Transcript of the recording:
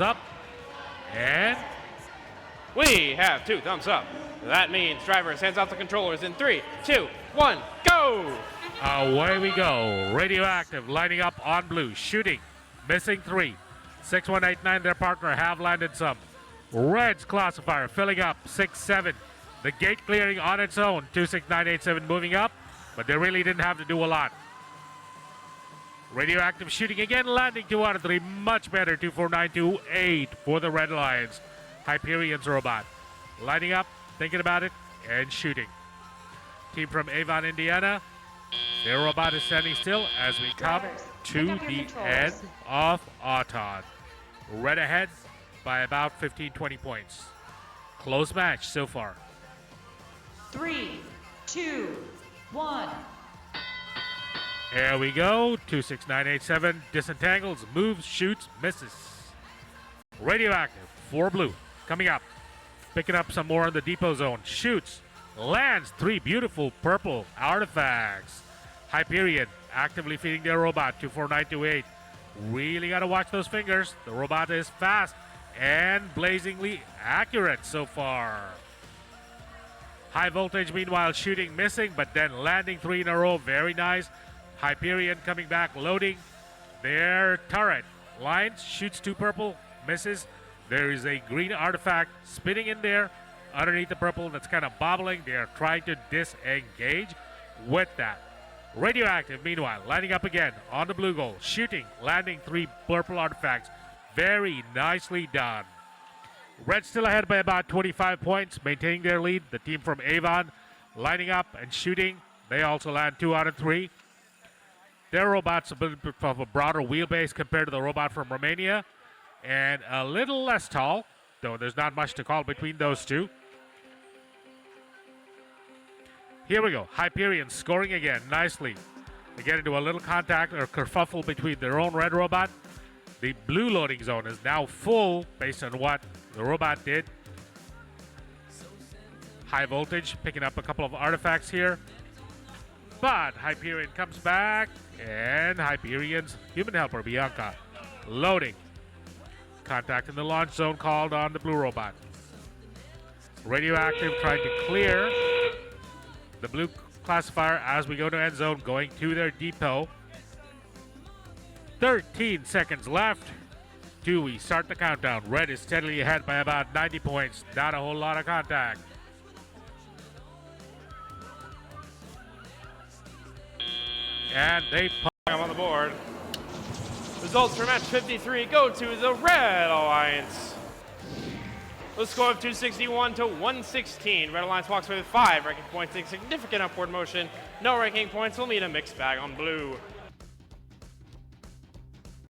up, and we have 2 thumbs up. That means drivers hands off the controllers in 3, 2, 1, go! away we go. Radioactive lining up on blue, shooting, missing 3. 6189, their partner, have landed some. Red's classifier filling up 6-7. The gate clearing on its own. 26987 moving up, but they really didn't have to do a lot. Radioactive shooting again, landing 2 out of 3. Much better. 24928 for the Red Lions. Hyperion's robot lining up, thinking about it, and shooting. Team from Avon, Indiana. Their robot is standing still as we come to the end of Auton. Red ahead by about 15-20 points. Close match so far. 3, 2, 1. Here we go. 26987 disentangles, moves, shoots, misses. Radioactive for blue coming up, picking up some more in the depot zone. Shoots, lands 3 beautiful purple artifacts. Hyperion actively feeding their robot. 24928. Really got to watch those fingers. The robot is fast and blazingly accurate so far. High voltage meanwhile shooting, missing, but then landing 3 in a row. Very nice. Hyperion coming back, loading their turret. Lines, shoots 2 purple, misses. There is a green artifact spinning in there underneath the purple that's kind of bobbling. They are trying to disengage with that. Radioactive, meanwhile, lining up again on the blue goal, shooting, landing 3 purple artifacts. Very nicely done. Red still ahead by about 25 points, maintaining their lead. The team from Avon lining up and shooting. They also land 2 out of 3. Their robot's a bit of a broader wheelbase compared to the robot from Romania, and a little less tall, though there's not much to call between those two. Here we go. Hyperion scoring again nicely. They get into a little contact or kerfuffle between their own red robot. The blue loading zone is now full based on what the robot did. High voltage picking up a couple of artifacts here. But Hyperion comes back, and Hyperion's human helper, Bianca, loading. Contact in the launch zone called on the blue robot. Radioactive trying to clear the blue classifier as we go to end zone, going to their depot. 13 seconds left. We start the countdown. Red is steadily ahead by about 90 points. Not a whole lot of contact. And they pop I'm on the board. Results for match 53 go to the Red Alliance. The score of 261 to 116. Red Alliance walks away with 5 ranking points, a significant upward motion. No ranking points will mean a mixed bag on blue.